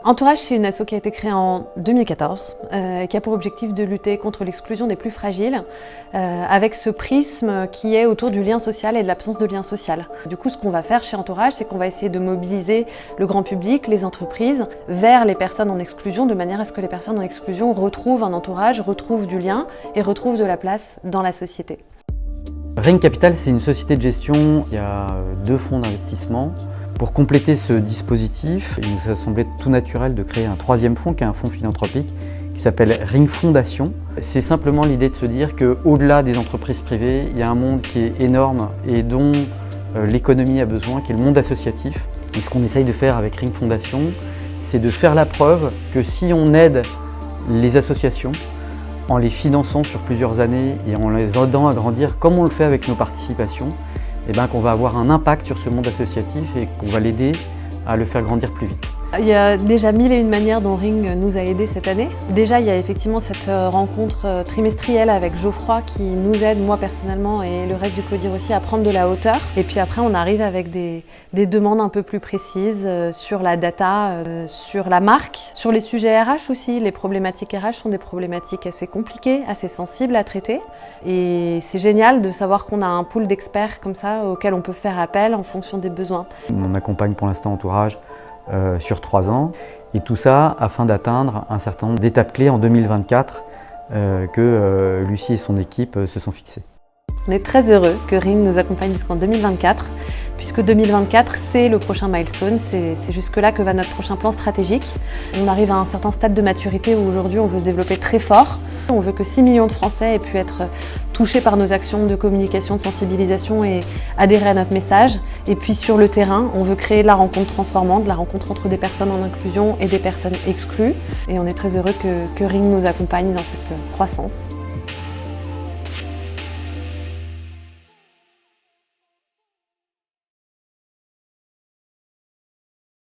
Entourage, c'est une asso qui a été créée en 2014, qui a pour objectif de lutter contre l'exclusion des plus fragiles, avec ce prisme qui est autour du lien social et de l'absence de lien social. Du coup, ce qu'on va faire chez Entourage, c'est qu'on va essayer de mobiliser le grand public, les entreprises, vers les personnes en exclusion, de manière à ce que les personnes en exclusion retrouvent un entourage, retrouvent du lien et retrouvent de la place dans la société. Ring Capital, c'est une société de gestion qui a 2 fonds d'investissement. Pour compléter ce dispositif, il nous a semblé tout naturel de créer un 3e fonds, qui est un fonds philanthropique, qui s'appelle Ring Fondation. C'est simplement l'idée de se dire qu'au-delà des entreprises privées, il y a un monde qui est énorme et dont l'économie a besoin, qui est le monde associatif. Et ce qu'on essaye de faire avec Ring Fondation, c'est de faire la preuve que si on aide les associations, en les finançant sur plusieurs années et en les aidant à grandir, comme on le fait avec nos participations, qu'on va avoir un impact sur ce monde associatif et qu'on va l'aider à le faire grandir plus vite. Il y a déjà 1001 manières dont Ring nous a aidés cette année. Déjà, il y a effectivement cette rencontre trimestrielle avec Geoffroy qui nous aide, moi personnellement et le reste du CODIR aussi, à prendre de la hauteur. Et puis après, on arrive avec des demandes un peu plus précises sur la data, sur la marque, sur les sujets RH aussi. Les problématiques RH sont des problématiques assez compliquées, assez sensibles à traiter. Et c'est génial de savoir qu'on a un pool d'experts comme ça auquel on peut faire appel en fonction des besoins. On accompagne pour l'instant Entourage sur 3 ans, et tout ça afin d'atteindre un certain nombre d'étapes clés en 2024 que Lucie et son équipe se sont fixées. On est très heureux que Ring nous accompagne jusqu'en 2024, puisque 2024 c'est le prochain milestone, c'est jusque-là que va notre prochain plan stratégique. On arrive à un certain stade de maturité où aujourd'hui on veut se développer très fort. On veut que 6 millions de Français aient pu être touchés par nos actions de communication, de sensibilisation et adhérer à notre message. Et puis sur le terrain, on veut créer de la rencontre transformante, de la rencontre entre des personnes en inclusion et des personnes exclues. Et on est très heureux que Ring nous accompagne dans cette croissance.